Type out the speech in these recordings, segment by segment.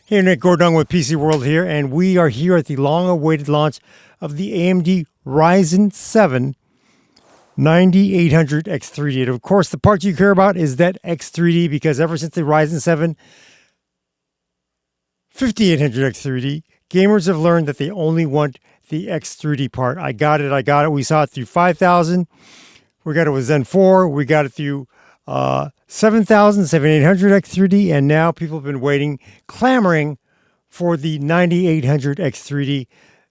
Hey, Nick Gordon with PCWorld here, and we are here at the long-awaited launch of the AMD Ryzen 7 9800 X3D. And of course, the part you care about is that X3D, because ever since the Ryzen 7 5800 X3D, gamers have learned that they only want the X3D part. I got it. We saw it through 5000. We got it with Zen 4. We got it through 7000, 7800 X3D, and now people have been waiting, clamoring for the 9800 X3D.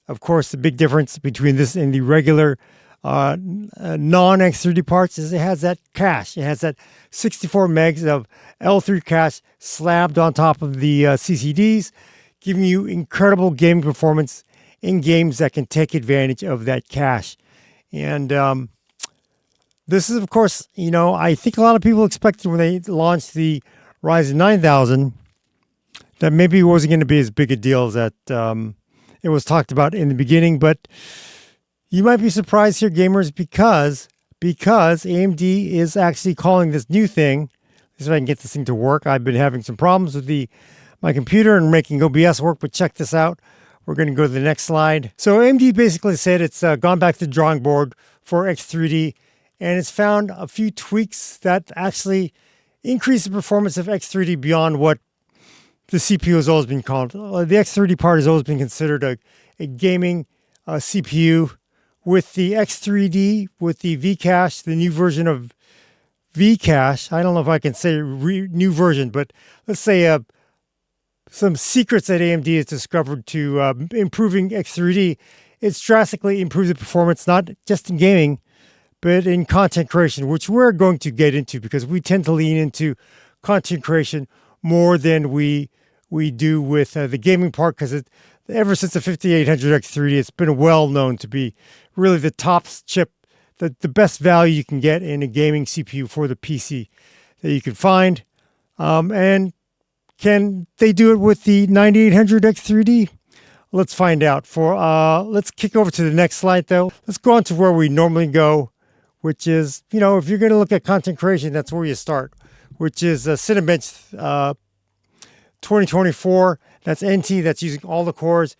Of course, the big difference between this and the regular non-X3D parts is it has that cache. It has that 64 megs of L3 cache slabbed on top of the CCDs, giving you incredible gaming performance in games that can take advantage of that cache. And this is, of course, I think a lot of people expected when they launched the Ryzen 9000 that maybe it wasn't going to be as big a deal as that it was talked about in the beginning. But you might be surprised here, gamers, because AMD is actually calling this new thing. Let's see if I can get this thing to work. I've been having some problems with my computer and making OBS work, but check this out. We're going to go to the next slide. So AMD basically said it's gone back to the drawing board for X3D, and it's found a few tweaks that actually increase the performance of X3D beyond what the CPU has always been called. The X3D part has always been considered a gaming CPU. With the X3D, with the V-Cache, the new version of V-Cache, I don't know if I can say new version, but let's say some secrets that AMD has discovered to improving X3D, it's drastically improved the performance, not just in gaming, but in content creation, which we're going to get into because we tend to lean into content creation more than we do with the gaming part, because ever since the 5800 X3D, it's been well known to be really the top chip, the best value you can get in a gaming CPU for the PC that you can find. And can they do it with the 9800 X3D? Let's find out. Let's kick over to the next slide, though. Let's go on to where we normally go, which is, if you're going to look at content creation, that's where you start, which is Cinebench 2024. That's NT, that's using all the cores.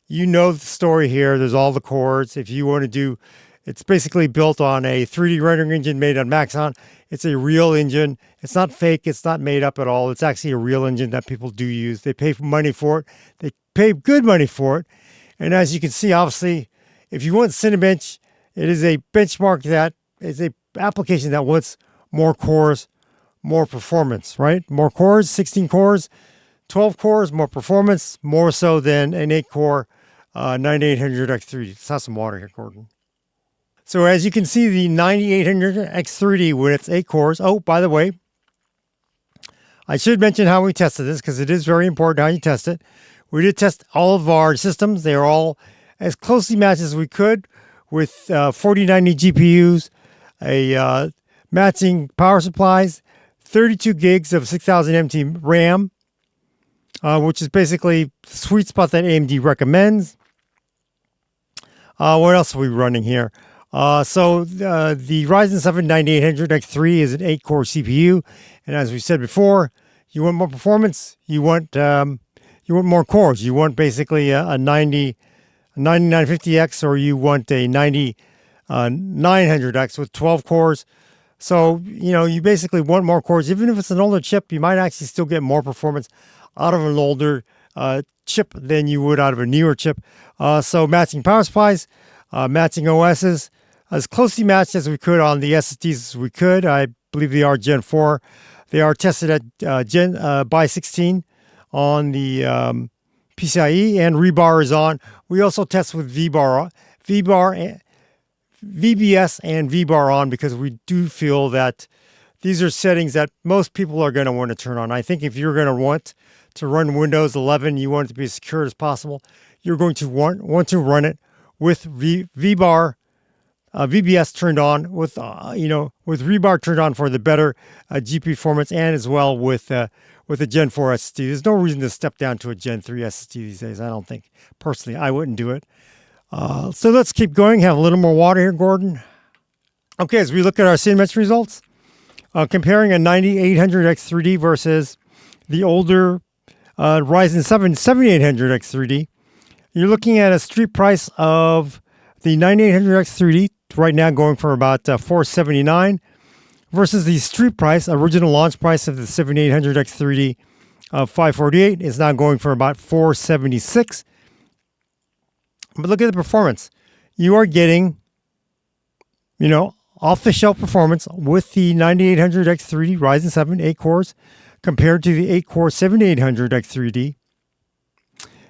You know the story here. There's all the cores. If you want to do, it's basically built on a 3D rendering engine made on Maxon. It's a real engine. It's not fake. It's not made up at all. It's actually a real engine that people do use. They pay money for it. They pay good money for it. And as you can see, obviously, if you want Cinebench, it is a benchmark that is a application that wants more cores, more performance, right? More cores, 16 cores, 12 cores, more performance, more so than an 8-core 9800 X3D. Let's have some water here, Gordon. So as you can see, the 9800 X3D, when it's 8 cores, oh, by the way, I should mention how we tested this because it is very important how you test it. We did test all of our systems. They are all as closely matched as we could with 4090 GPUs, a matching power supplies, 32 gigs of 6000 MT RAM, which is basically the sweet spot that AMD recommends. What else are we running here? So the Ryzen 7 9800 X3 is an 8-core CPU, and as we said before, you want more performance, you want more cores. You want basically a 9950X, or you want a 9900X with 12 cores. So you basically want more cores. Even if it's an older chip, you might actually still get more performance out of an older chip than you would out of a newer chip. So matching power supplies, matching OSs, as closely matched as we could on the SSDs as we could. I believe they are Gen 4. They are tested at by 16 on the PCIe, and rebar is on. We also test with VBS and VBAR on, because we do feel that these are settings that most people are going to want to turn on. I think if you're going to want to run Windows 11, you want it to be as secure as possible, you're going to want to run it with VBAR, VBS turned on, with rebar turned on for the better GPU performance, and as well with a Gen 4 SSD. There's no reason to step down to a Gen 3 SSD these days. I don't think. Personally, I wouldn't do it. So let's keep going. Have a little more water here, Gordon. Okay, as we look at our Cinebench results, comparing a 9800 X3D versus the older Ryzen 7 7800X3D. You're looking at a street price of the 9800X3D right now going for about $479 versus the street price, original launch price of the 7800X3D of $548 is now going for about $476. But look at the performance. You are getting, off-the-shelf performance with the 9800X3D Ryzen 7 8 cores compared to the 8-core 7800X3D.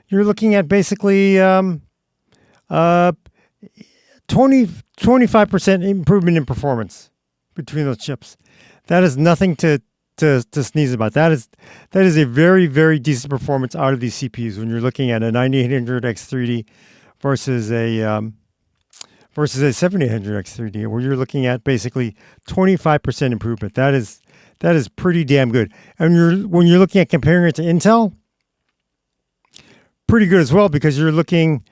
You're looking at basically 25% improvement in performance between those chips. That is nothing to sneeze about. That is a very, very decent performance out of these CPUs when you're looking at a 9800X3D versus a 7800X3D, where you're looking at basically 25% improvement. That is pretty damn good. And when you're looking at comparing it to Intel, pretty good as well, because you're looking,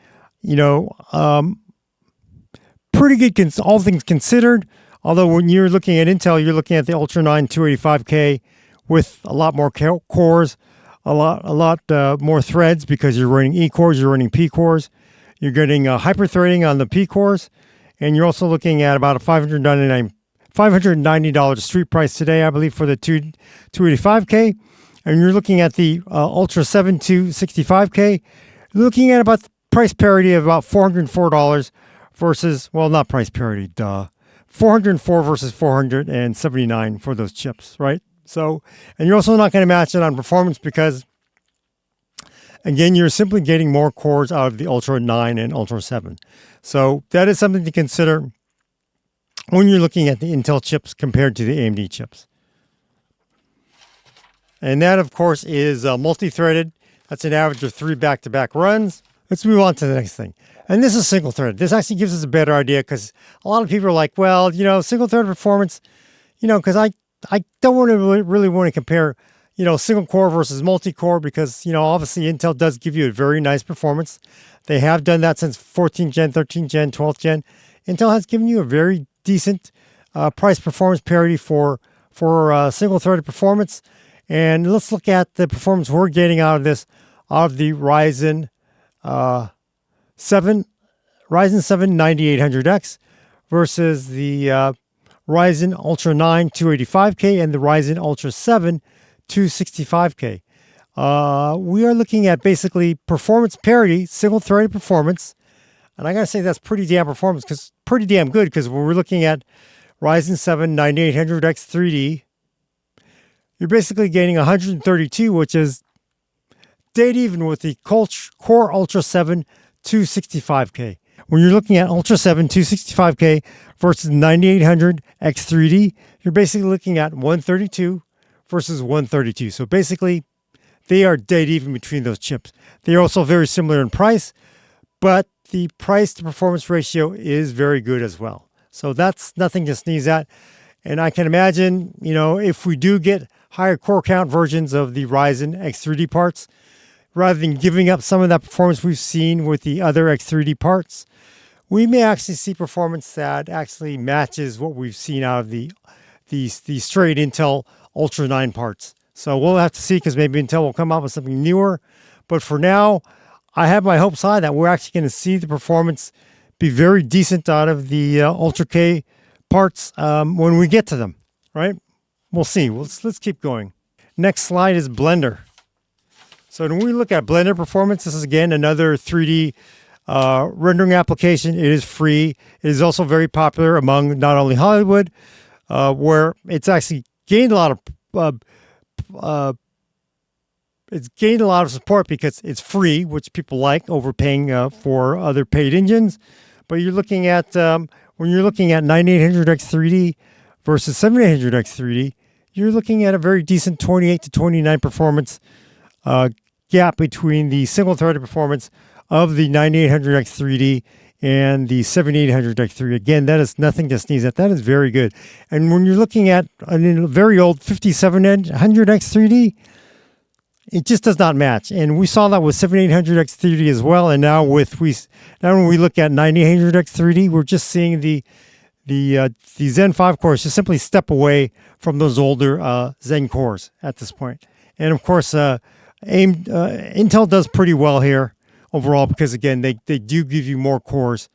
pretty good, all things considered. Although when you're looking at Intel, you're looking at the Ultra 9 285K with a lot more cores, a lot more threads, because you're running E cores, you're running P cores. You're getting hyper-threading on the P cores, and you're also looking at about a $590 street price today, I believe, for the 285K. And you're looking at the Ultra 7 265K, looking at about price parity of about $404 versus, well, not price parity, duh. 404 versus 479 for those chips, right? So, and you're also not going to match it on performance because, again, you're simply getting more cores out of the Ultra 9 and Ultra 7. So that is something to consider when you're looking at the Intel chips compared to the AMD chips. And that, of course, is multi-threaded. That's an average of 3 back-to-back runs. Let's move on to the next thing. And this is single-threaded. This actually gives us a better idea, because a lot of people are like, well, single-threaded performance, because I don't really want to compare, single core versus multi-core, because, obviously Intel does give you a very nice performance. They have done that since 14th gen, 13th gen, 12th gen. Intel has given you a very decent price performance parity for single-threaded performance. And let's look at the performance we're getting out of this, out of the Ryzen 7 9800X versus the Ryzen Ultra 9 285K and the Ryzen Ultra 7 265K. We are looking at basically performance parity, single-threaded performance. And I got to say that's pretty damn good, because when we're looking at Ryzen 7 9800X 3D, you're basically getting 132, which is dead even with the Core Ultra 7 265K. When you're looking at Ultra 7 265K versus 9800 X3D, you're basically looking at 132 versus 132. So basically, they are dead even between those chips. They are also very similar in price, but the price to performance ratio is very good as well. So that's nothing to sneeze at. And I can imagine, if we do get higher core count versions of the Ryzen X3D parts, rather than giving up some of that performance we've seen with the other X3D parts, we may actually see performance that actually matches what we've seen out of the straight Intel Ultra 9 parts. So we'll have to see, because maybe Intel will come out with something newer. But for now, I have my hopes high that we're actually going to see the performance be very decent out of the Ultra K parts when we get to them, right? We'll see. Let's keep going. Next slide is Blender. So when we look at Blender performance, this is again another 3D rendering application. It is free. It is also very popular among not only Hollywood, where it's actually gained a lot of support because it's free, which people like over paying for other paid engines. But you're looking at when you're looking at 9800X3D versus 7800X3D, you're looking at a very decent 28 to 29 performance gap between the single-threaded performance of the 9800X3D and the 7800X3D. Again, that is nothing to sneeze at. That is very good. And when you're looking at a very old 5700X3D, it just does not match. And we saw that with 7800X3D as well. And now when we look at 9800X3D, we're just seeing the Zen 5 cores just simply step away from those older Zen cores at this point. And of course, Intel does pretty well here overall because, again, they do give you more cores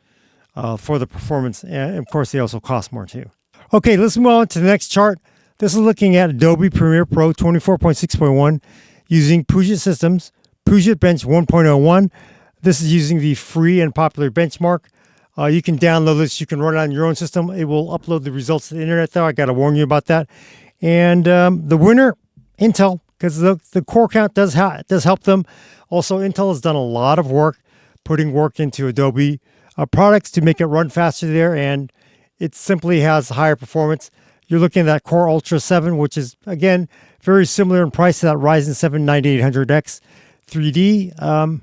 for the performance. And, of course, they also cost more, too. Okay, let's move on to the next chart. This is looking at Adobe Premiere Pro 24.6.1 using Puget Systems, Puget Bench 1.01. This is using the free and popular benchmark. You can download this. You can run it on your own system. It will upload the results to the internet, though. I got to warn you about that. And the winner, Intel, because the core count does help them. Also, Intel has done a lot of work, putting work into Adobe products to make it run faster there, and it simply has higher performance. You're looking at that Core Ultra 7, which is, again, very similar in price to that Ryzen 7 9800X 3D.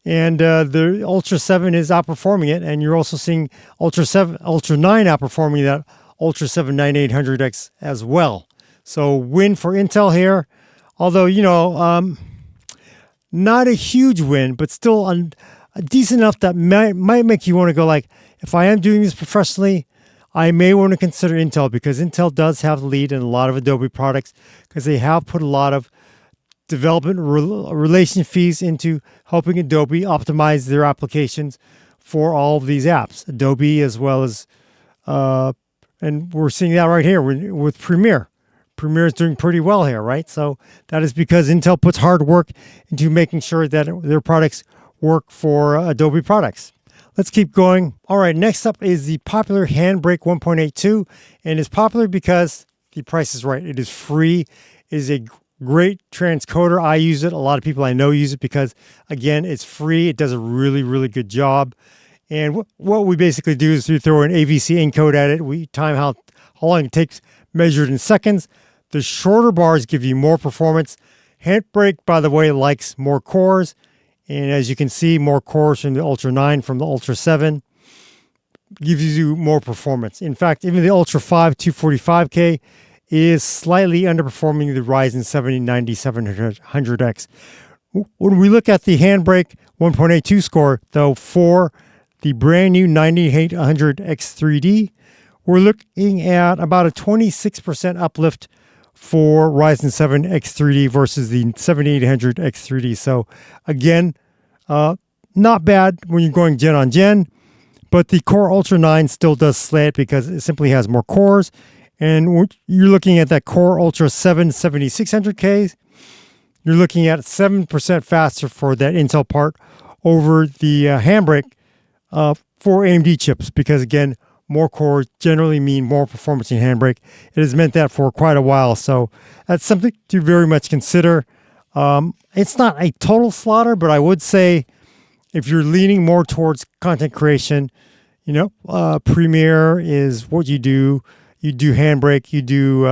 And the Ultra 7 is outperforming it, and you're also seeing Ultra 9 outperforming that Ultra 7 9800X as well. So win for Intel here, although, not a huge win, but still decent enough that might make you want to go like, if I am doing this professionally, I may want to consider Intel, because Intel does have the lead in a lot of Adobe products because they have put a lot of development relation fees into helping Adobe optimize their applications for all of these apps. Adobe, as well as, and we're seeing that right here with Premiere. Premiere is doing pretty well here, right? So that is because Intel puts hard work into making sure that their products work for Adobe products. Let's keep going. All right, next up is the popular Handbrake 1.82, and it's popular because the price is right. It is free. It is a great transcoder. I use it. A lot of people I know use it because, again, it's free. It does a really, really good job. And what we basically do is we throw an AVC encode at it. We time how long it takes, measured in seconds. The shorter bars give you more performance. Handbrake, by the way, likes more cores. And as you can see, more cores from the Ultra 9 from the Ultra 7 gives you more performance. In fact, even the Ultra 5 245K is slightly underperforming the Ryzen 7 9700X. When we look at the Handbrake 1.82 score, though, for the brand new 9800X3D, we're looking at about a 26% uplift for Ryzen 7 X3D versus the 7800 X3D. So again, not bad when you're going gen on gen, but the Core Ultra 9 still does slay it because it simply has more cores. And you're looking at that Core Ultra 7 7600K. You're looking at 7% faster for that Intel part over the Handbrake for AMD chips, because again, more cores generally mean more performance in Handbrake. It has meant that for quite a while, so that's something to very much consider. It's not a total slaughter, but I would say if you're leaning more towards content creation, Premiere is what you do. You do Handbrake, you do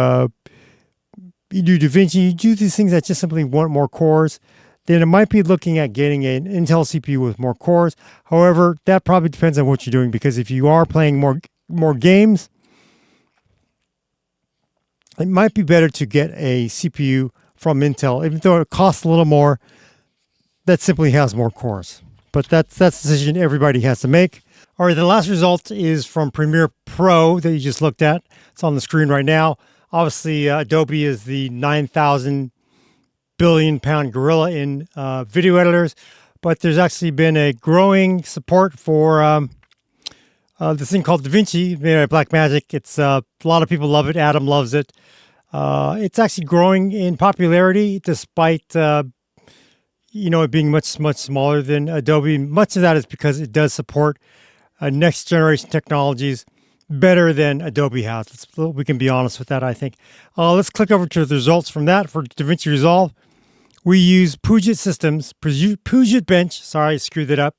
DaVinci, you do these things that just simply want more cores, then it might be looking at getting an Intel CPU with more cores. However, that probably depends on what you're doing, because if you are playing more games, it might be better to get a CPU from Intel, even though it costs a little more, that simply has more cores. But that's a decision everybody has to make. All right, the last result is from Premiere Pro that you just looked at. It's on the screen right now. Obviously, Adobe is the 9,000 billion pound gorilla in video editors, but there's actually been a growing support for this thing called DaVinci made by Blackmagic. It's a lot of people love it. Adam loves it. It's actually growing in popularity despite it being much smaller than Adobe. Much of that is because it does support next generation technologies better than Adobe has. We can be honest with that, I think. Let's click over to the results from that for DaVinci Resolve. We use Puget Systems, Puget Bench. Sorry, I screwed that up.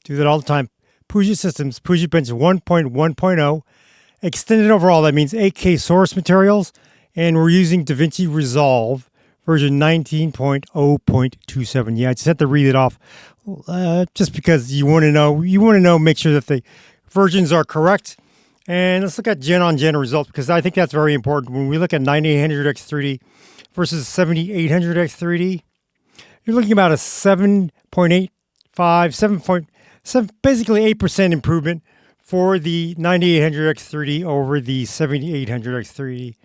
Do that all the time. Puget Systems, Puget Bench 1.1.0. Extended overall, that means 8K source materials. And we're using DaVinci Resolve version 19.0.27. Yeah, I just had to read it off just because you want to know, make sure that the versions are correct. And let's look at gen on gen results, because I think that's very important. When we look at 9800X3D versus 7800X3D, you're looking about a 7.85, basically 8% improvement for the 9800X3D over the 7800X3D.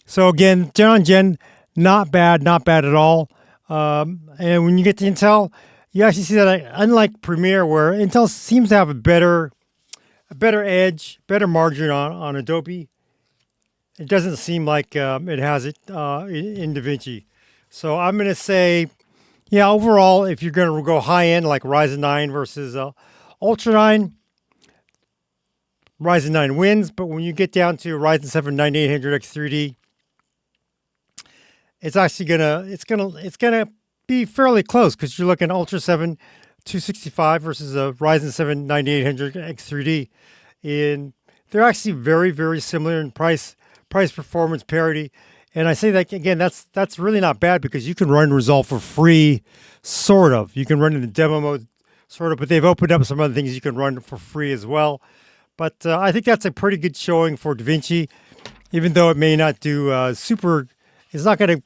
So again, gen on gen, not bad at all. And when you get to Intel, you actually see that unlike Premiere, where Intel seems to have a better edge, better margin on Adobe, it doesn't seem like it has it in DaVinci. So I'm going to say, yeah, overall, if you're going to go high end like Ryzen 9 versus Ultra 9, Ryzen 9 wins. But when you get down to Ryzen 7 9800X3D, it's actually gonna be fairly close, because you're looking at Ultra 7 265 versus a Ryzen 7 9800X3D, and they're actually very, very similar in price performance parity. And I say that again, that's really not bad, because you can run Resolve for free, sort of. You can run it in the demo mode, sort of, but they've opened up some other things you can run for free as well. But I think that's a pretty good showing for DaVinci, even though it may not do super. It's not going to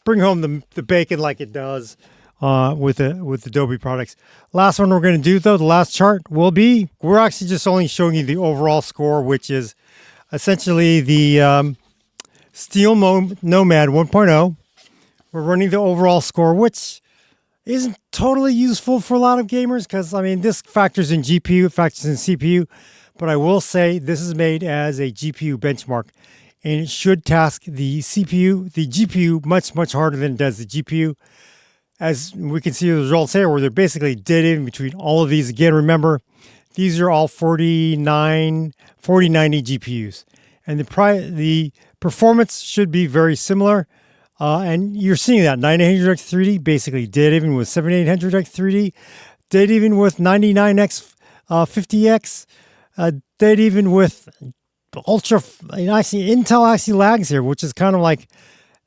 bring home the bacon like it does with Adobe products. Last one we're going to do, though, the last chart will be, we're actually just only showing you the overall score, which is essentially the Steel Nomad 1.0. We're running the overall score, which isn't totally useful for a lot of gamers, because, I mean, this factors in GPU, it factors in CPU, but I will say this is made as a GPU benchmark, and it should task the GPU much, much harder than it does the GPU. As we can see the results here, where they're basically dead in between all of these. Again, remember, these are all 4090 GPUs, and the performance should be very similar. And you're seeing that 9800X3D basically dead even with 7800X3D, dead even with 99X 50X, dead even with Ultra. Actually, Intel actually lags here, which is kind of like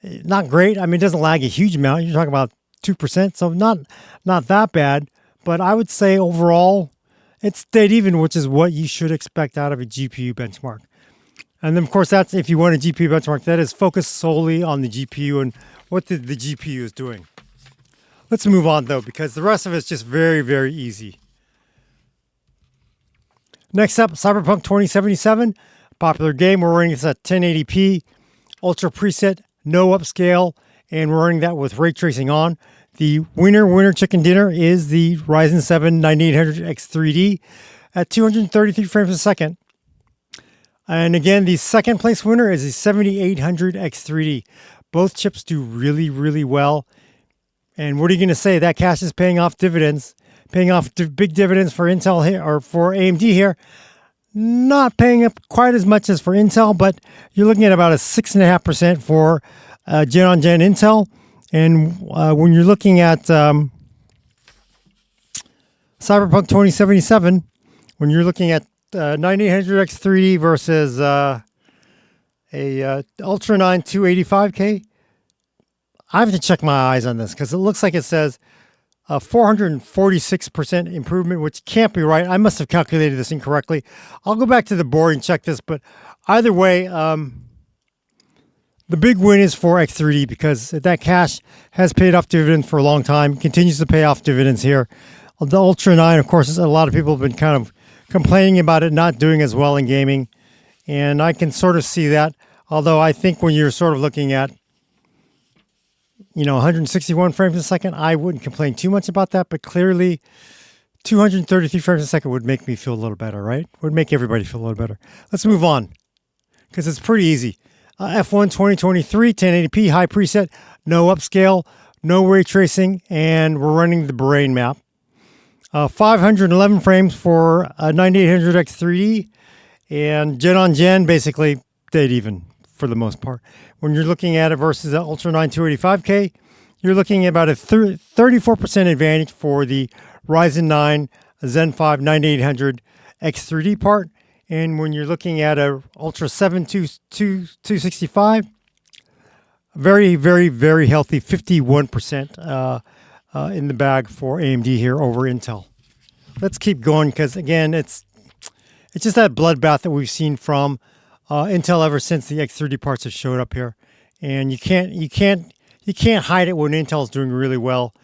not great. I mean, it doesn't lag a huge amount. You're talking about 2%, so not that bad. But I would say overall, it's dead even, which is what you should expect out of a GPU benchmark. And then, of course, that's if you want a GPU benchmark that is focused solely on the GPU and what the GPU is doing. Let's move on, though, because the rest of it's just very, very easy. Next up, Cyberpunk 2077, popular game. We're running this at 1080p, ultra preset, no upscale, and we're running that with ray tracing on. The winner chicken dinner is the Ryzen 7 9800X3D at 233 frames a second. And again, the second place winner is the 7800X3D. Both chips do really, really well. And what are you going to say? That cash is paying off dividends, paying off big dividends for Intel here, or for AMD here. Not paying up quite as much as for Intel, but you're looking at about a 6.5% for gen-on-gen Intel. And when you're looking at Cyberpunk 2077, when you're looking at 9800X3D versus a Ultra 9 285K, I have to check my eyes on this, because it looks like it says 446% improvement, which can't be right. I must have calculated this incorrectly. I'll go back to the board and check this, but either way, the big win is for X3D, because that cash has paid off dividends for a long time, continues to pay off dividends here. The Ultra 9, of course, a lot of people have been kind of complaining about it not doing as well in gaming, and I can sort of see that. Although I think when you're sort of looking at 161 frames a second, I wouldn't complain too much about that. But clearly, 233 frames a second would make me feel a little better, right? Would make everybody feel a little better. Let's move on, because it's pretty easy. F1 2023, 1080p, high preset, no upscale, no ray tracing, and we're running the Brain map. 511 frames for 9800X3D, and gen-on-gen, basically dead even for the most part. When you're looking at it versus the Ultra 9 285K, you're looking at about a 34% advantage for the Ryzen 9 Zen 5 9800X3D part. And when you're looking at a Ultra 7 265, very, very, very healthy 51% in the bag for AMD here over Intel. Let's keep going, because again, it's just that bloodbath that we've seen from Intel ever since the X3D parts have showed up here, and you can't hide it when Intel's doing really well,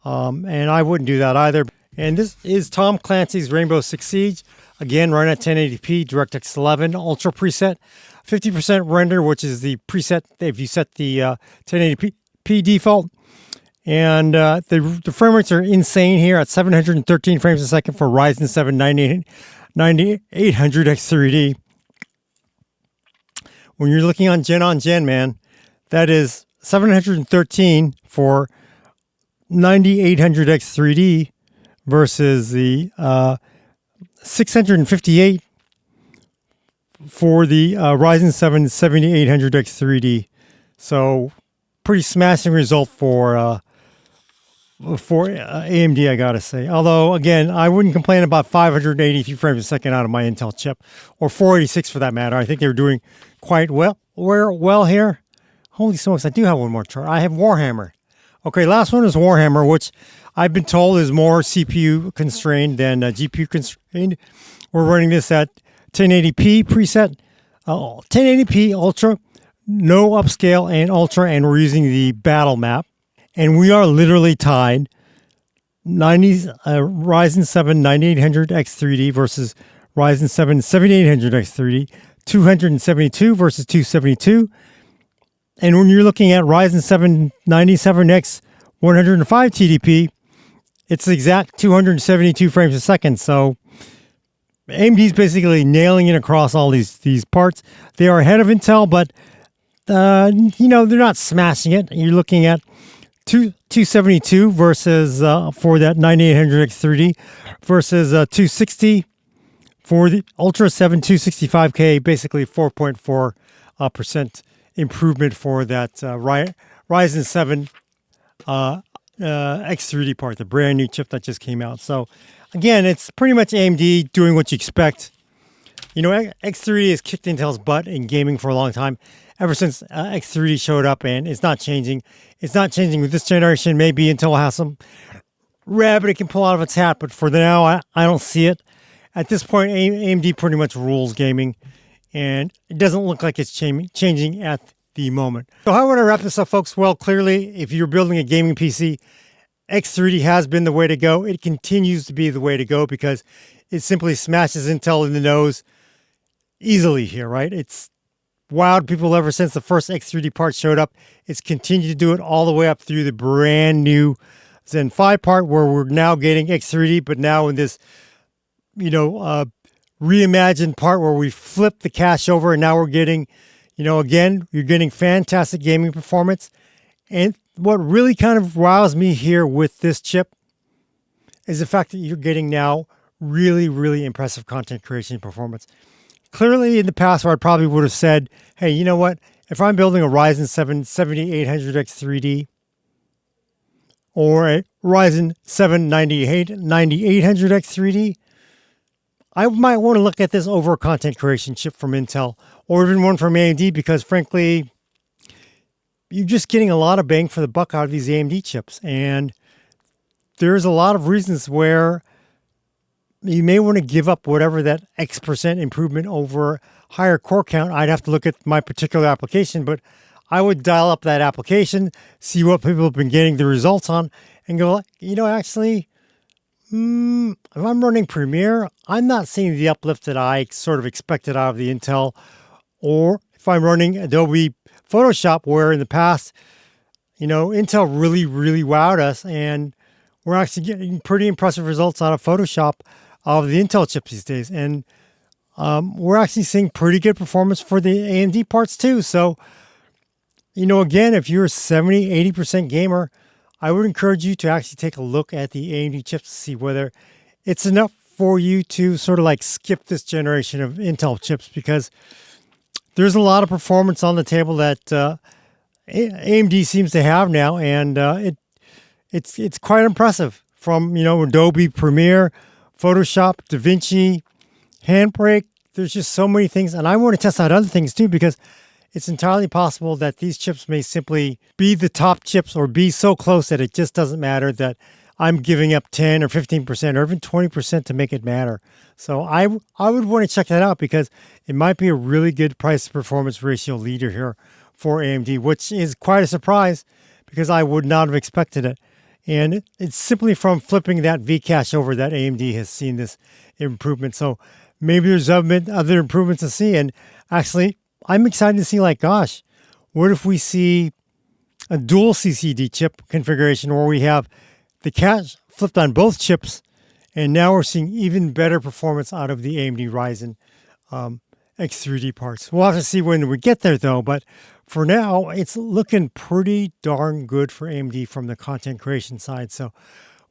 and I wouldn't do that either. And this is Tom Clancy's Rainbow Six Siege, again running at 1080p, DirectX 11 Ultra preset, 50% render, which is the preset if you set the 1080p default. And the frame rates are insane here at 713 frames a second for Ryzen 7 9800X3D. When you're looking on gen, man, that is 713 for 9800X3D versus the 658 for the Ryzen 7 7800X3D. So pretty smashing result for AMD, I gotta say. Although, again, I wouldn't complain about 583 frames a second out of my Intel chip, or 486 for that matter. I think they were doing quite well here. Holy smokes, I do have one more chart. I have Warhammer. Okay, last one is Warhammer, which I've been told is more CPU constrained than GPU constrained. We're running this at 1080p preset, 1080p Ultra, no upscale, and Ultra, and we're using the battle map. And we are literally tied. Ryzen 7 9800X3D versus Ryzen 7 7800X3D, 272 versus 272. And when you're looking at Ryzen 7 97X 105 TDP, it's the exact 272 frames a second. So AMD's basically nailing it across all these parts. They are ahead of Intel, but they're not smashing it. You're looking at 272 versus for that 9800X3D versus 260 for the Ultra 7 265K, basically 4.4% improvement for that Ryzen 7 X3D part, the brand new chip that just came out. So again, it's pretty much AMD doing what you expect. X3D has kicked Intel's butt in gaming for a long time, ever since X3D showed up, and it's not changing. It's not changing with this generation. Maybe Intel will have some rabbit it can pull out of its hat, but for now, I don't see it. At this point, AMD pretty much rules gaming, and it doesn't look like it's changing at the moment. So how would I wrap this up, folks? Well, clearly, if you're building a gaming PC, X3D has been the way to go. It continues to be the way to go because it simply smashes Intel in the nose easily here, right? It's wowed people ever since the first X3D part showed up. It's continued to do it all the way up through the brand new Zen 5 part, where we're now getting X3D, but now in this, reimagined part where we flip the cache over, and now we're getting, again, you're getting fantastic gaming performance. And what really kind of wows me here with this chip is the fact that you're getting now really, really impressive content creation performance. Clearly, in the past, where I probably would have said, hey, you know what? If I'm building a Ryzen 7 7800X3D or a Ryzen 7 9800X3D, I might want to look at this over a content creation chip from Intel or even one from AMD because, frankly, you're just getting a lot of bang for the buck out of these AMD chips. And there's a lot of reasons where you may want to give up whatever that X% improvement over higher core count. I'd have to look at my particular application, but I would dial up that application, see what people have been getting the results on, and go, actually, if I'm running Premiere, I'm not seeing the uplift that I sort of expected out of the Intel. Or if I'm running Adobe Photoshop, where in the past, Intel really, really wowed us, and we're actually getting pretty impressive results out of Photoshop of the Intel chips these days. And we're actually seeing pretty good performance for the AMD parts too. So, again, if you're a 70, 80% gamer, I would encourage you to actually take a look at the AMD chips to see whether it's enough for you to sort of like skip this generation of Intel chips, because there's a lot of performance on the table that AMD seems to have now, and it's quite impressive. From Adobe Premiere, Photoshop, DaVinci, Handbrake. There's just so many things, and I want to test out other things too, because it's entirely possible that these chips may simply be the top chips or be so close that it just doesn't matter, that I'm giving up 10 or 15% or even 20% to make it matter. So I would want to check that out, because it might be a really good price to performance ratio leader here for AMD, which is quite a surprise because I would not have expected it. And it's simply from flipping that Vcache over that AMD has seen this improvement. So maybe there's other improvements to see. And actually, I'm excited to see, gosh, what if we see a dual CCD chip configuration where we have the cache flipped on both chips, and now we're seeing even better performance out of the AMD Ryzen X3D parts. We'll have to see when we get there though, but for now, it's looking pretty darn good for AMD from the content creation side. So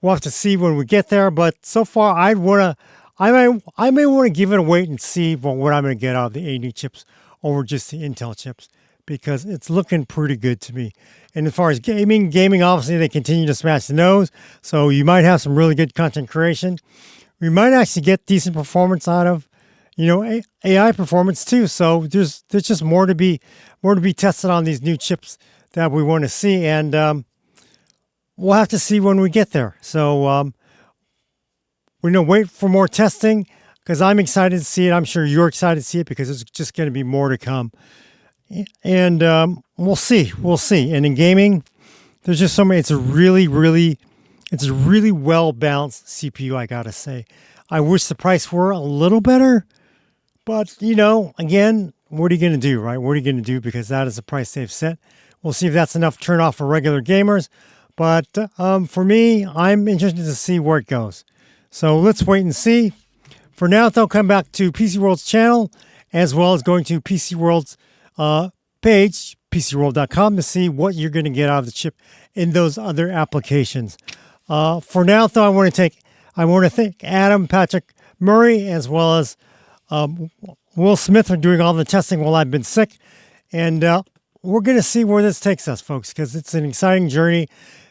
we'll have to see when we get there, but so far I may want to give it a wait and see what I'm going to get out of the AMD chips over just the Intel chips, because it's looking pretty good to me. And as far as gaming obviously they continue to smash the nose, so you might have some really good content creation. We might actually get decent performance out of, AI performance too. So there's just more to be tested on these new chips that we want to see, and we'll have to see when we get there. So we're going to wait for more testing because I'm excited to see it. I'm sure you're excited to see it because there's just going to be more to come. And we'll see. And in gaming, there's just so many. It's a really well balanced CPU, I gotta say. I wish the price were a little better, but again, what are you gonna do, right? What are you gonna do? Because that is the price they've set. We'll see if that's enough turn off for regular gamers. But for me, I'm interested to see where it goes. So let's wait and see. For now, they'll come back to PCWorld's channel, as well as going to PCWorld's page, PCWorld.com, to see what you're going to get out of the chip in those other applications. For now, though, I want to thank Adam, Patrick Murray, as well as Will Smith for doing all the testing while I've been sick. And we're going to see where this takes us, folks, because it's an exciting journey.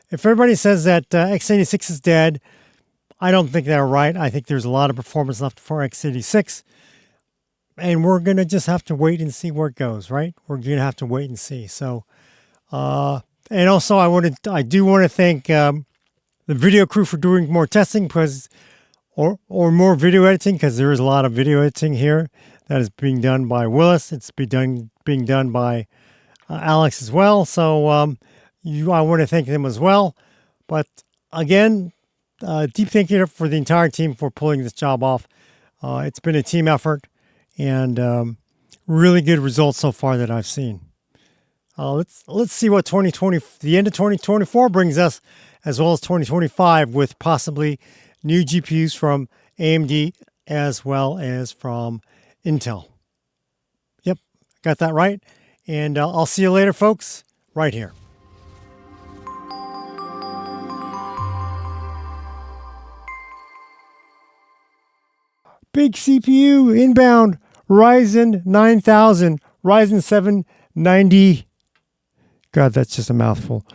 If everybody says that x86 is dead, I don't think they're right. I think there's a lot of performance left for x86. And we're going to just have to wait and see where it goes, right? We're going to have to wait and see. So, and also I do want to thank the video crew for doing more testing or more video editing, because there is a lot of video editing here that is being done by Willis. It's being done by Alex as well. So I want to thank them as well. But again, deep thank you for the entire team for pulling this job off. It's been a team effort, and really good results so far that I've seen. Let's see what the end of 2024 brings us, as well as 2025, with possibly new GPUs from AMD as well as from Intel. Yep, got that right. And I'll see you later, folks, right here. Big CPU inbound, Ryzen 9000, Ryzen 7 90. God, that's just a mouthful.